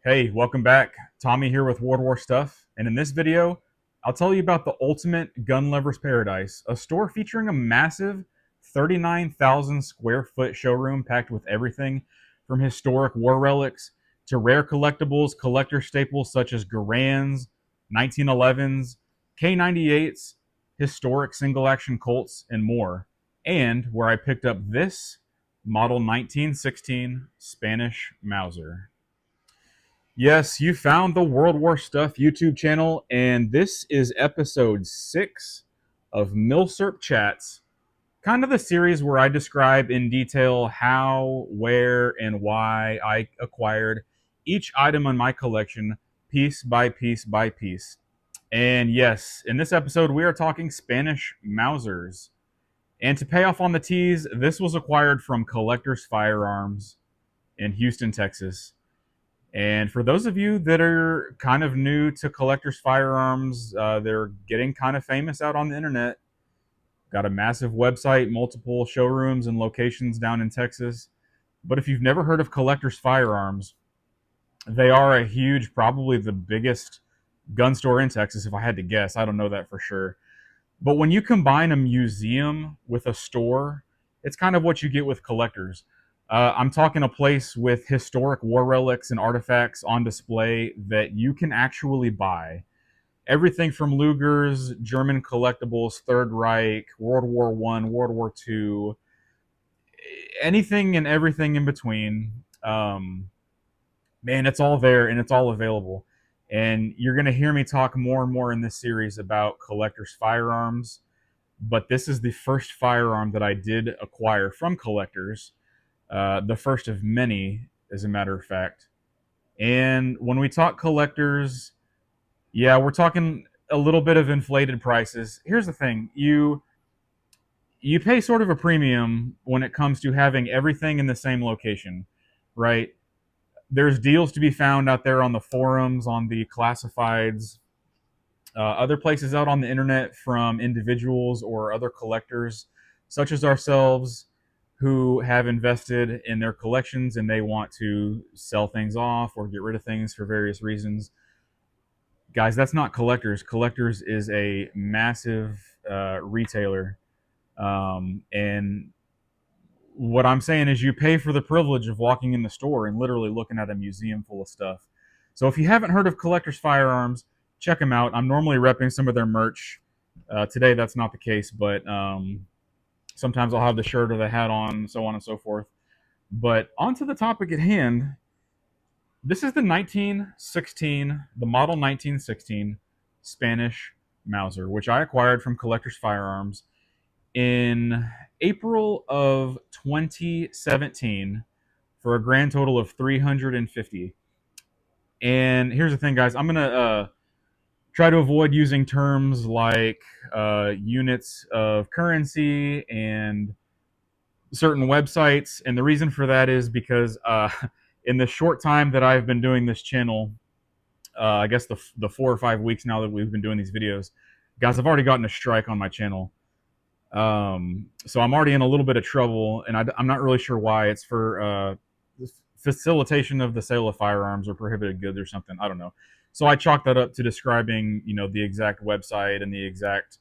Hey, welcome back. Tommy here with World War Stuff, and in this video, I'll tell you about the ultimate gun lover's paradise, a store featuring a massive 39,000 square foot showroom packed with everything from historic war relics to rare collectibles, collector staples such as Garands, 1911s, K98s, historic single action Colts, and more. And where I picked up this model 1916 Spanish Mauser. Yes, you found the World War Stuff YouTube channel, and this is episode 6 of Milsurp Chats, kind of the series where I describe in detail how, where, and why I acquired each item in my collection, piece by piece by piece. And yes, in this episode, we are talking Spanish Mausers. And to pay off on the tease, this was acquired from Collector's Firearms in Houston, Texas. And for those of you that are kind of new to collector's firearms, they're getting kind of famous out on the internet. Got a massive website, multiple showrooms and locations down in Texas. But if you've never heard of collector's firearms, they are a huge, probably the biggest gun store in Texas, if I had to guess. I don't know that for sure. But when you combine a museum with a store, it's kind of what you get with collectors. I'm talking a place with historic war relics and artifacts on display that you can actually buy. Everything from Lugers, German collectibles, Third Reich, World War One, World War Two, anything and everything in between. Man, it's all there and it's all available. And you're going to hear me talk more and more in this series about collectors' firearms. But this is the first firearm that I did acquire from collectors, the first of many, as a matter of fact. And when we talk collectors, yeah, we're talking a little bit of inflated prices. Here's the thing: you pay sort of a premium when it comes to having everything in the same location, right? There's deals to be found out there on the forums, on the classifieds, other places out on the internet from individuals or other collectors, such as ourselves, who have invested in their collections and they want to sell things off or get rid of things for various reasons. Guys, that's not collectors. Collectors is a massive retailer. And what I'm saying is you pay for the privilege of walking in the store and literally looking at a museum full of stuff. So if you haven't heard of Collectors Firearms, check them out. I'm normally repping some of their merch. Today that's not the case, but sometimes I'll have the shirt or the hat on, so on and so forth. But on to the topic at hand. This is the model 1916 Spanish Mauser, which I acquired from Collectors Firearms in April of 2017 for a grand total of 350. And here's the thing, guys. I'm gonna try to avoid using terms like units of currency and certain websites. And the reason for that is because in the short time that I've been doing this channel, I guess the 4 or 5 weeks now that we've been doing these videos, guys, I've already gotten a strike on my channel. So I'm already in a little bit of trouble, and I'm not really sure why. It's for facilitation of the sale of firearms or prohibited goods or something. I don't know. So I chalked that up to describing, the exact website and the exact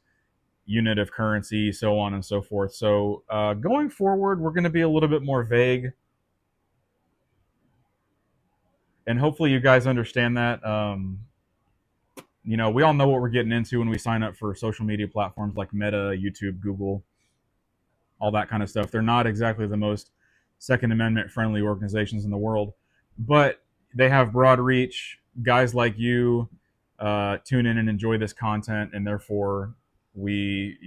unit of currency, so on and so forth. So going forward, we're going to be a little bit more vague, and hopefully you guys understand that. We all know what we're getting into when we sign up for social media platforms like Meta, YouTube, Google, all that kind of stuff. They're not exactly the most Second Amendment friendly organizations in the world, but they have broad reach. Guys like you tune in and enjoy this content, and therefore we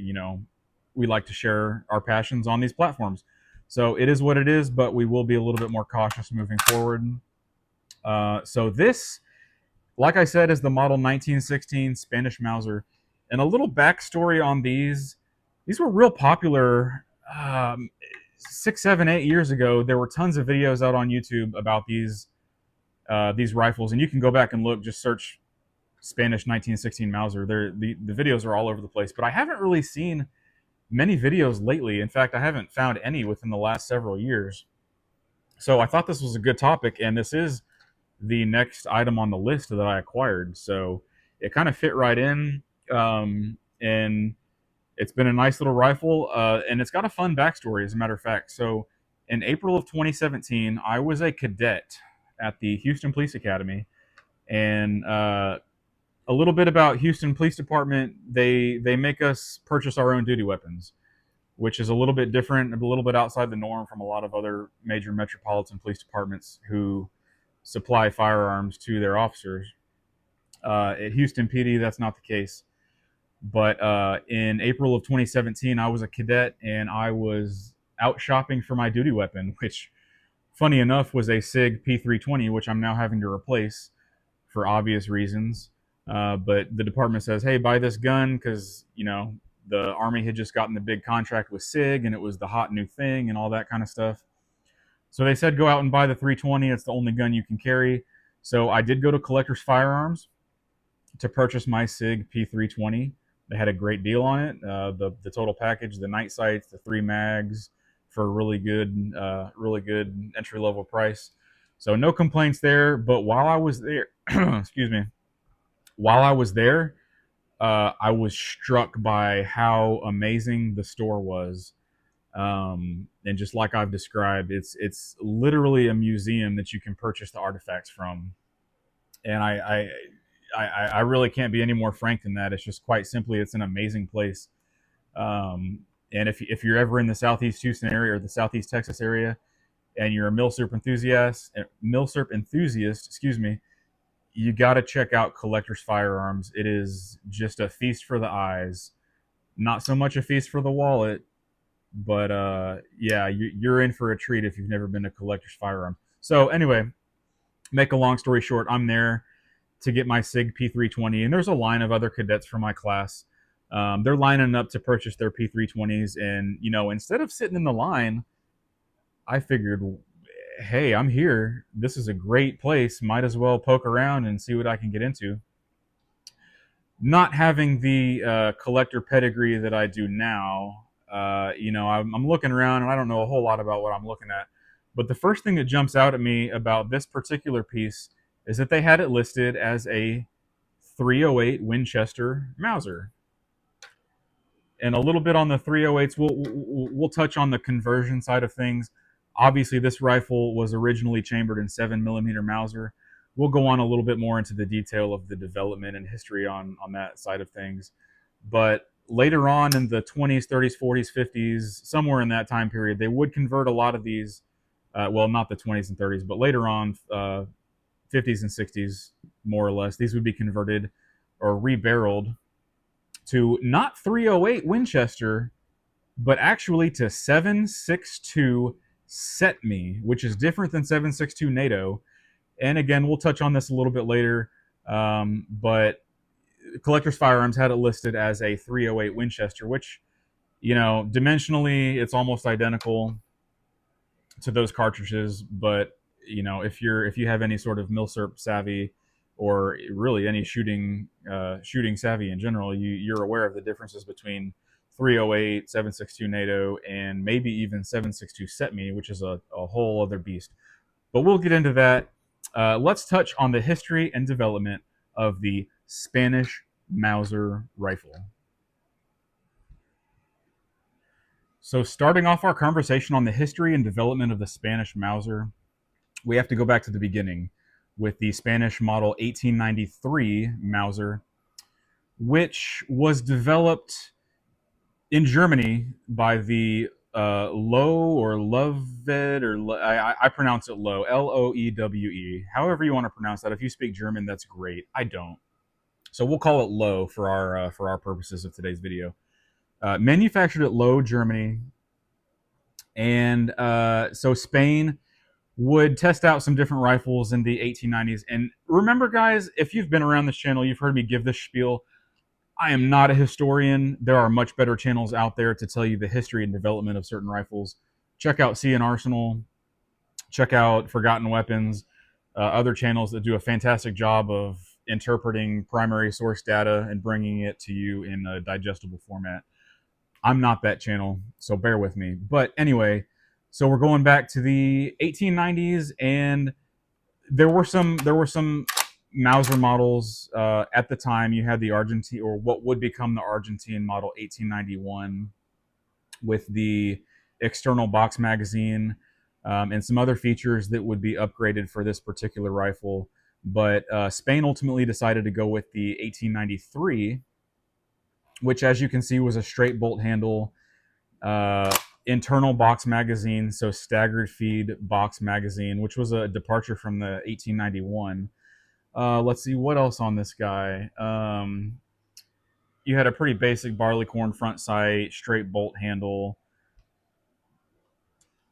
like to share our passions on these platforms. So it is what it is, but we will be a little bit more cautious moving forward. So this, like I said, is the model 1916 Spanish Mauser. And a little backstory on these. These were real popular 6, 7, 8 years ago. There were tons of videos out on YouTube about these rifles, and you can go back and look. Just search Spanish 1916 Mauser. The videos are all over the place, but I haven't really seen many videos lately. In fact, I haven't found any within the last several years. So I thought this was a good topic, and this is the next item on the list that I acquired. So it kind of fit right in, and it's been a nice little rifle, and it's got a fun backstory, as a matter of fact. So in April of 2017, I was a cadet at the Houston Police Academy, and a little bit about Houston Police Department. They make us purchase our own duty weapons, which is a little bit different, a little bit outside the norm from a lot of other major metropolitan police departments who supply firearms to their officers. At Houston PD, that's not the case. But in April of 2017, I was a cadet and I was out shopping for my duty weapon, which, funny enough, was a SIG P320, which I'm now having to replace for obvious reasons. But the department says, "Hey, buy this gun," because the Army had just gotten the big contract with SIG, and it was the hot new thing and all that kind of stuff. So they said, "Go out and buy the 320. It's the only gun you can carry." So I did go to Collector's Firearms to purchase my SIG P320. They had a great deal on it. The total package, the night sights, the 3 mags, for a really good entry level price. So no complaints there. But while I was there, excuse me, while I was there, I was struck by how amazing the store was. And just like I've described, it's literally a museum that you can purchase the artifacts from. And I really can't be any more frank than that. It's just quite simply, it's an amazing place. And if you're ever in the Southeast Houston area or the Southeast Texas area, and you're a Milsurp enthusiast, excuse me, you got to check out Collector's Firearms. It is just a feast for the eyes. Not so much a feast for the wallet, but yeah, you're in for a treat if you've never been to Collector's Firearms. So anyway, make a long story short, I'm there to get my SIG P320, and there's a line of other cadets from my class. They're lining up to purchase their P320s, and instead of sitting in the line, I figured, hey, I'm here. This is a great place. Might as well poke around and see what I can get into. Not having the collector pedigree that I do now, I'm looking around and I don't know a whole lot about what I'm looking at. But the first thing that jumps out at me about this particular piece is that they had it listed as a 308 Winchester Mauser. And a little bit on the 308s, we'll touch on the conversion side of things. Obviously, this rifle was originally chambered in 7mm Mauser. We'll go on a little bit more into the detail of the development and history on that side of things. But later on in the 20s, 30s, 40s, 50s, somewhere in that time period, they would convert a lot of these. Well, not the 20s and 30s, but later on, 50s and 60s, more or less, these would be converted or rebarreled to not 308 Winchester, but actually to 7.62 CETME, which is different than 7.62 NATO. And again, we'll touch on this a little bit later, but Collector's Firearms had it listed as a 308 Winchester, which, dimensionally, it's almost identical to those cartridges. But if you have any sort of Milsurp savvy, or really any shooting savvy in general, you're aware of the differences between 308, 7.62 NATO, and maybe even 7.62 CETME, which is a whole other beast. But we'll get into that. Let's touch on the history and development of the Spanish Mauser rifle. So starting off our conversation on the history and development of the Spanish Mauser, we have to go back to the beginning with the Spanish model 1893 Mauser, which was developed in Germany by the Lowe or Loved, or I pronounce it Lowe, Loewe. However you want to pronounce that. If you speak German, that's great. I don't, so we'll call it Lowe for our purposes of today's video. Manufactured at Lowe, Germany, and so Spain would test out some different rifles in the 1890s. And remember, guys, if you've been around this channel, you've heard me give this spiel. I am not a historian. There are much better channels out there to tell you the history and development of certain rifles. Check out C and Arsenal. Check out Forgotten Weapons. Other channels that do a fantastic job of interpreting primary source data and bringing it to you in a digestible format. I'm not that channel, so bear with me. But anyway, so we're going back to the 1890s, and there were some Mauser models at the time. You had the Argentine, or what would become the Argentine model 1891, with the external box magazine, and some other features that would be upgraded for this particular rifle. But Spain ultimately decided to go with the 1893, which, as you can see, was a straight bolt handle, internal box magazine, so staggered feed box magazine, which was a departure from the 1891. Let's see what else on this guy. You had a pretty basic barleycorn front sight, straight bolt handle,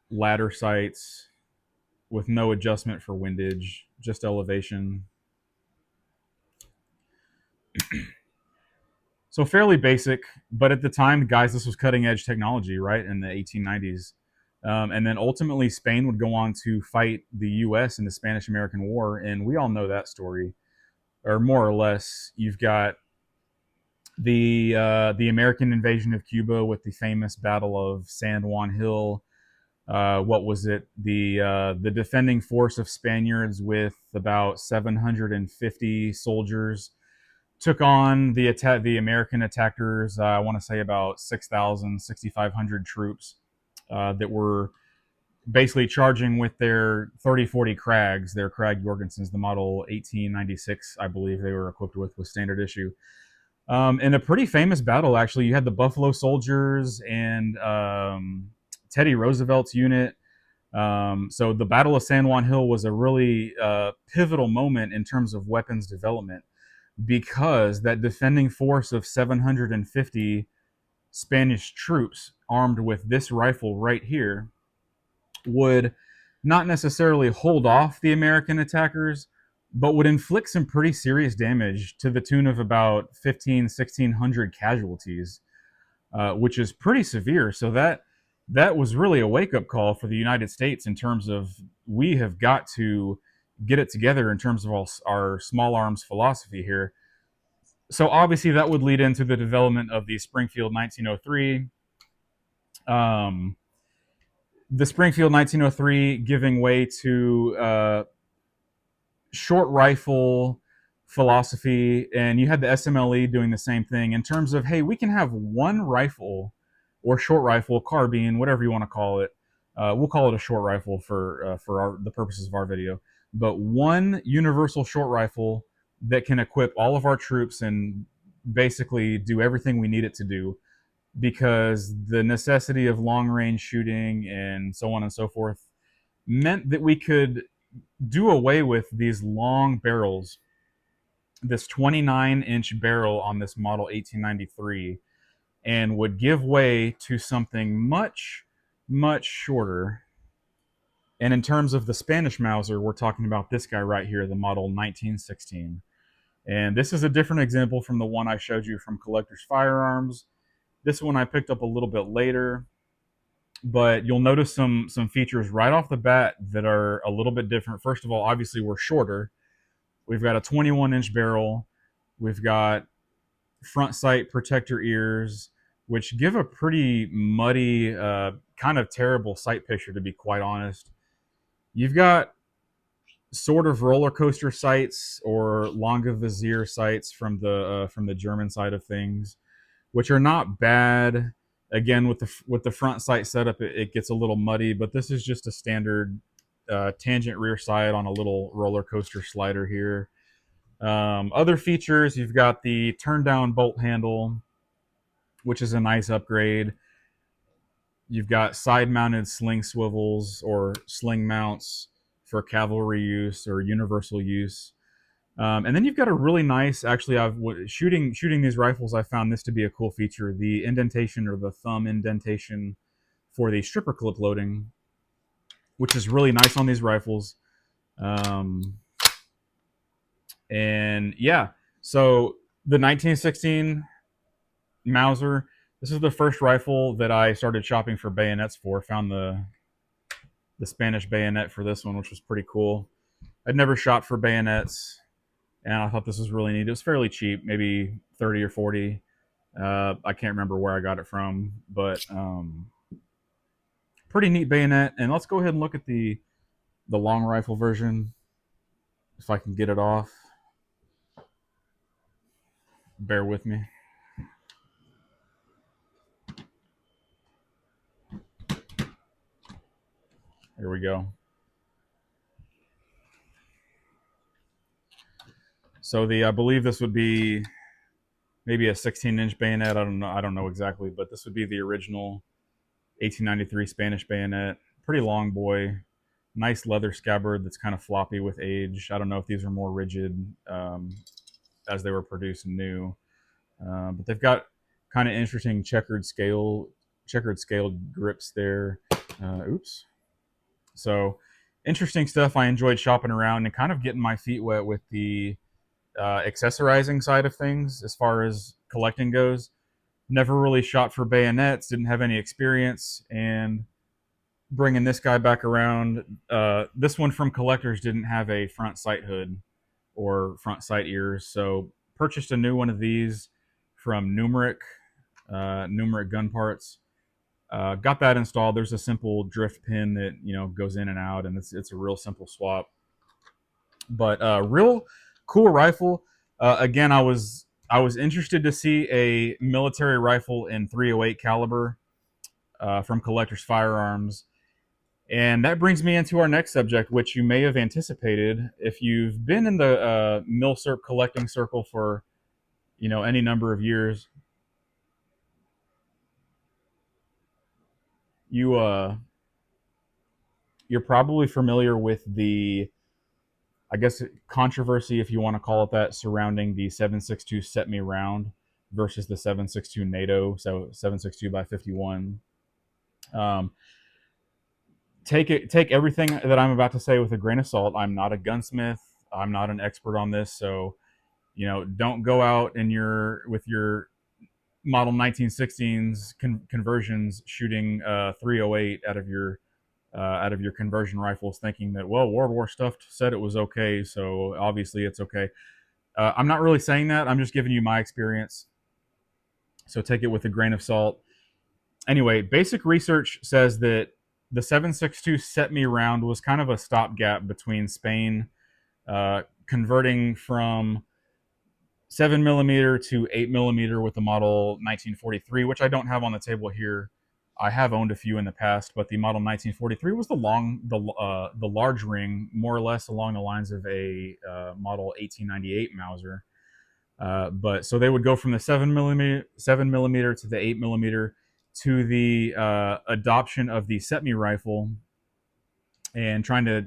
ladder sights with no adjustment for windage, just elevation. So fairly basic, but at the time, guys, this was cutting edge technology, right, in the 1890s. And then ultimately, Spain would go on to fight the U.S. in the Spanish-American War, and we all know that story, or more or less. You've got the American invasion of Cuba with the famous Battle of San Juan Hill. What was it? The defending force of Spaniards with about 750 soldiers took on the American attackers. I want to say about 6,000, 6,500 troops that were basically charging with their 3040 Krags, their Krag Jorgensens, the model 1896, I believe they were equipped with standard issue. In a pretty famous battle, actually, you had the Buffalo Soldiers and Teddy Roosevelt's unit. So the Battle of San Juan Hill was a really pivotal moment in terms of weapons development, because that defending force of 750 Spanish troops armed with this rifle right here would not necessarily hold off the American attackers, but would inflict some pretty serious damage to the tune of about 1,600 casualties, which is pretty severe. So that was really a wake-up call for the United States in terms of, we have got to get it together in terms of our small arms philosophy here. So obviously that would lead into the development of the Springfield 1903. The Springfield 1903 giving way to short rifle philosophy, and you had the SMLE doing the same thing in terms of, hey, we can have one rifle, or short rifle, carbine, whatever you want to call it. We'll call it a short rifle for the purposes of our video. But one universal short rifle that can equip all of our troops and basically do everything we need it to do, because the necessity of long range shooting and so on and so forth meant that we could do away with these long barrels, this 29-inch barrel on this model 1893, and would give way to something much, much shorter. And in terms of the Spanish Mauser, we're talking about this guy right here, the model 1916. And this is a different example from the one I showed you from Collector's Firearms. This one I picked up a little bit later, but you'll notice some features right off the bat that are a little bit different. First of all, obviously we're shorter. We've got a 21-inch barrel. We've got front sight protector ears, which give a pretty muddy, kind of terrible sight picture, to be quite honest. You've got sort of roller coaster sights, or Longa-Visier sights from the German side of things, which are not bad. Again, with the front sight setup, it gets a little muddy, but this is just a standard tangent rear sight on a little roller coaster slider here. Other features, you've got the turn down bolt handle, which is a nice upgrade. You've got side mounted sling swivels, or sling mounts, for cavalry use or universal use. And then you've got a really nice, actually, shooting these rifles, I found this to be a cool feature, the indentation, or the thumb indentation, for the stripper clip loading, which is really nice on these rifles. And yeah, so the 1916 Mauser, this is the first rifle that I started shopping for bayonets for. Found the Spanish bayonet for this one, which was pretty cool. I'd never shot for bayonets, and I thought this was really neat. It was fairly cheap, maybe 30 or 40. I can't remember where I got it from, but pretty neat bayonet. And let's go ahead and look at the long rifle version. If I can get it off, bear with me. Here we go. So I believe this would be maybe a 16-inch bayonet. I don't know exactly, but this would be the original 1893 Spanish bayonet. Pretty long boy. Nice leather scabbard that's kind of floppy with age. I don't know if these are more rigid as they were produced new, but they've got kind of interesting checkered scaled grips there. Oops. So interesting stuff. I enjoyed shopping around and kind of getting my feet wet with the accessorizing side of things as far as collecting goes. Never really shot for bayonets, didn't have any experience, and bringing this guy back around. This one from Collectors didn't have a front sight hood or front sight ears, so purchased a new one of these from Numeric Gun Parts. Got that installed. There's a simple drift pin that goes in and out, and it's a real simple swap. But real cool rifle. Again, I was interested to see a military rifle in .308 caliber from Collectors Firearms. And that brings me into our next subject, which you may have anticipated. If you've been in the Milsurp collecting circle for any number of years, you're probably familiar with the, I guess, controversy, if you want to call it that, surrounding the 7.62 CETME round versus the 7.62 NATO, so 7.62 by 51. Take everything that I'm about to say with a grain of salt. I'm not a gunsmith. I'm not an expert on this, so don't go out with your model 1916s conversions shooting 308 out of your conversion rifles, thinking that, well, World War stuff said it was okay, so obviously it's okay. I'm not really saying that. I'm just giving you my experience, so take it with a grain of salt. Anyway, basic research says that the 7.62 CETME round was kind of a stopgap between Spain converting from 7mm to 8mm with the model 1943, which I don't have on the table here. I have owned a few in the past, but the model 1943 was the large ring, more or less along the lines of a model 1898 Mauser. But so they would go from the 7mm to the 8mm to the adoption of the CETME rifle and trying to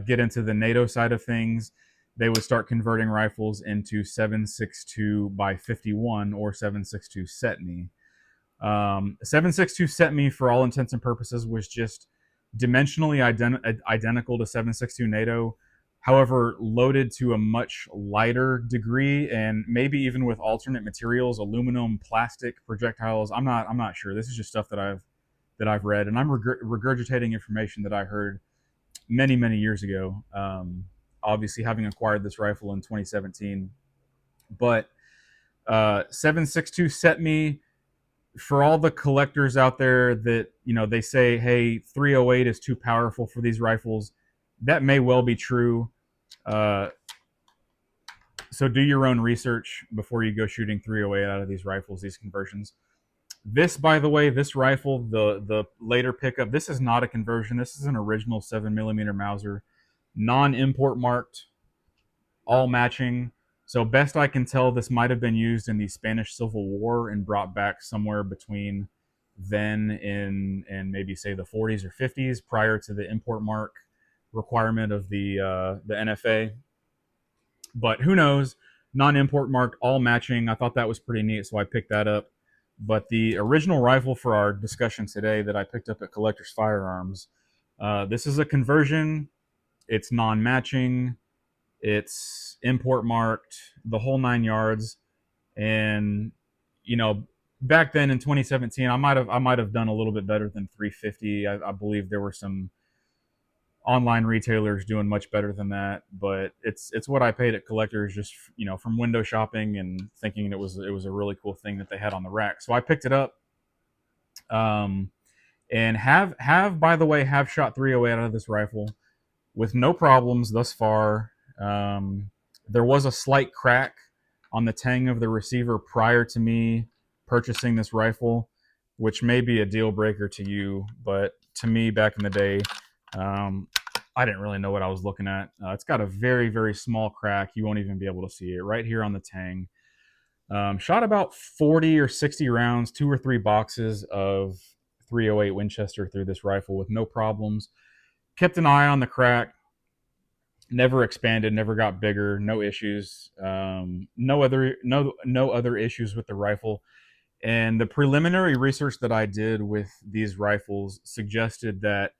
get into the NATO side of things. They would start converting rifles into 7.62 by 51 or 7.62 CETME. 7.62 CETME, for all intents and purposes, was just dimensionally identical to 7.62 NATO. However, loaded to a much lighter degree, and maybe even with alternate materials, aluminum, plastic projectiles. I'm not sure. This is just stuff that I've read, and I'm regurgitating information that I heard many years ago. Obviously, having acquired this rifle in 2017, but 7.62 CETME, for all the collectors out there that they say, hey, 308 is too powerful for these rifles. That may well be true. So do your own research before you go shooting 308 out of these rifles, these conversions. This, by the way, this rifle, the later pickup, this is not a conversion. This is an original 7mm Mauser, non-import marked, all matching. So best I can tell, this might have been used in the Spanish Civil War and brought back somewhere between then and maybe say the 40s or 50s, prior to the import mark requirement of the NFA. But who knows? Non-import mark, all matching. I thought that was pretty neat, so I picked that up. But the original rifle for our discussion today that I picked up at Collectors Firearms, this is a conversion. It's non-matching. It's import marked, the whole 9 yards. And back then in 2017, I might have done a little bit better than 350. I believe there were some online retailers doing much better than that, but it's what I paid at Collectors, just from window shopping and thinking it was a really cool thing that they had on the rack. So I picked it up, and have by the way, have shot 308 out of this rifle with no problems thus far. There was a slight crack on the tang of the receiver prior to me purchasing this rifle, which may be a deal breaker to you, but to me back in the day, I didn't really know what I was looking at. It's got a very, very small crack. You won't even be able to see it right here on the tang. Shot about 40 or 60 rounds, 2 or 3 boxes of 308 Winchester through this rifle with no problems. Kept an eye on the crack. Never expanded, never got bigger, no issues, no other issues with the rifle. And the preliminary research that I did with these rifles suggested that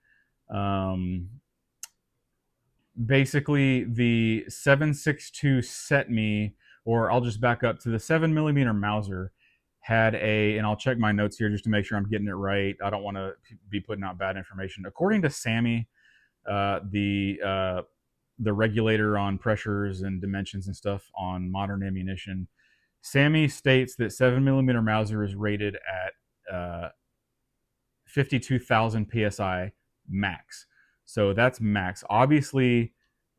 basically the 7.62 CETME, or I'll just back up to the 7mm Mauser, had and I'll check my notes here just to make sure I'm getting it right. I don't want to be putting out bad information. According to Sammy, the regulator on pressures and dimensions and stuff on modern ammunition, Sammy states that 7mm Mauser is rated at 52,000 psi max. So that's max. Obviously,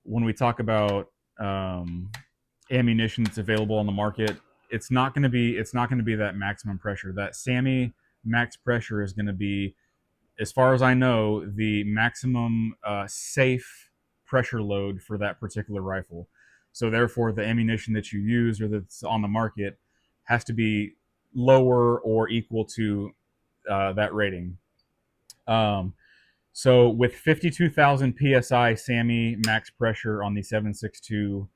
when we talk about ammunition that's available on the market, it's not going to be that maximum pressure. That Sammy max pressure is going to be, as far as I know, the maximum safe pressure load for that particular rifle. So therefore, the ammunition that you use or that's on the market has to be lower or equal to that rating. So with 52,000 psi Sammy max pressure on the 7.62,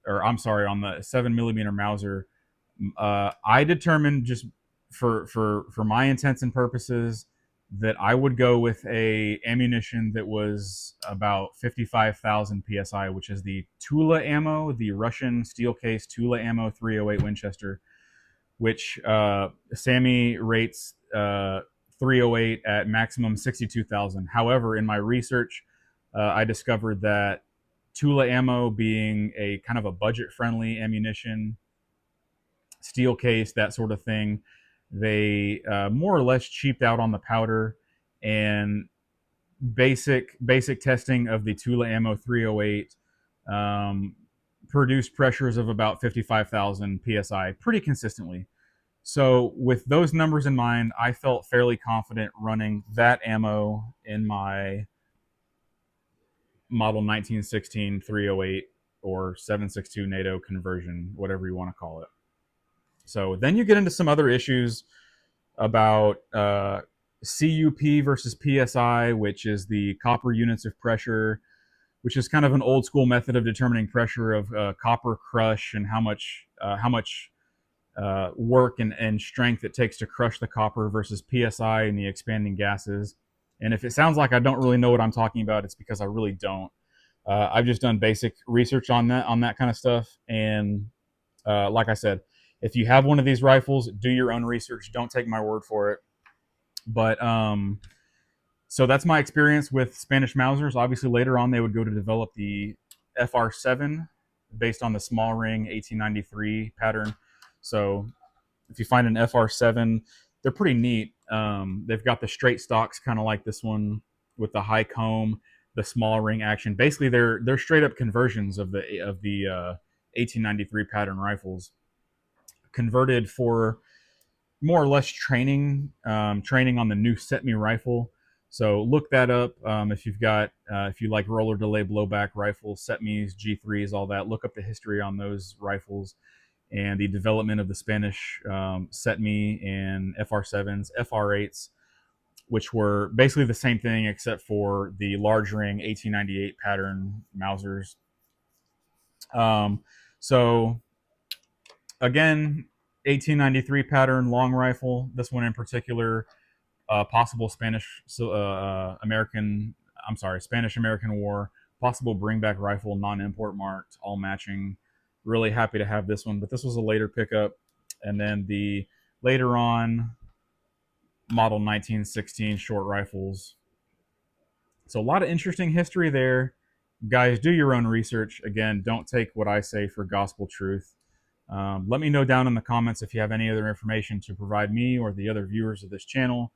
or I'm sorry, on the 7mm Mauser, I determined, just for my intents and purposes, that I would go with a ammunition that was about 55,000 psi, which is the Tula ammo, the Russian steel case Tula ammo 308 Winchester, which Sammy rates 308 at maximum 62,000. However, in my research, I discovered that Tula ammo, being a kind of a budget-friendly ammunition, steel case, that sort of thing, they more or less cheaped out on the powder, and basic testing of the Tula ammo 308 produced pressures of about 55,000 psi pretty consistently. So with those numbers in mind, I felt fairly confident running that ammo in my model 1916 308 or 7.62 NATO conversion, whatever you want to call it. So then you get into some other issues about CUP versus PSI, which is the copper units of pressure, which is kind of an old school method of determining pressure of copper crush and how much work and strength it takes to crush the copper versus PSI and the expanding gases. And if it sounds like I don't really know what I'm talking about, it's because I really don't. I've just done basic research on that kind of stuff. And like I said, if you have one of these rifles, do your own research. Don't take my word for it. But so that's my experience with Spanish Mausers. Obviously, later on, they would go to develop the FR7 based on the small ring 1893 pattern. So if you find an FR7, they're pretty neat. They've got the straight stocks, kind of like this one, with the high comb, the small ring action. Basically, they're straight up conversions of the 1893 pattern rifles, converted for more or less training on the new CETME rifle. So look that up if you like roller delay blowback rifles, CETMEs, G3s, all that. Look up the history on those rifles and the development of the Spanish CETME and FR7s, FR8s, which were basically the same thing except for the large ring 1898 pattern Mausers. So again, 1893 pattern long rifle. This one in particular, possible Spanish American War, possible bringback rifle, non-import marked, all matching. Really happy to have this one, but this was a later pickup. And then the later on model 1916 short rifles. So a lot of interesting history there. Guys, do your own research. Again, don't take what I say for gospel truth. Let me know down in the comments if you have any other information to provide me or the other viewers of this channel.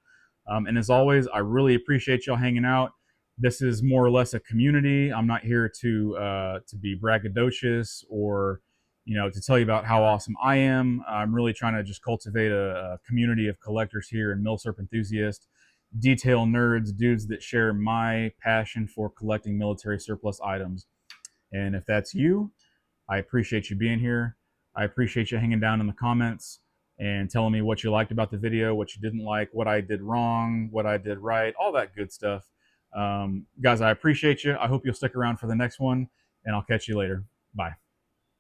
And as always, I really appreciate y'all hanging out. This is more or less a community. I'm not here to be braggadocious or to tell you about how awesome I am. I'm really trying to just cultivate a community of collectors here and Milsurp enthusiasts, detail nerds, dudes that share my passion for collecting military surplus items. And if that's you, I appreciate you being here. I appreciate you hanging down in the comments and telling me what you liked about the video, what you didn't like, what I did wrong, what I did right, all that good stuff. Guys, I appreciate you. I hope you'll stick around for the next one, and I'll catch you later. Bye.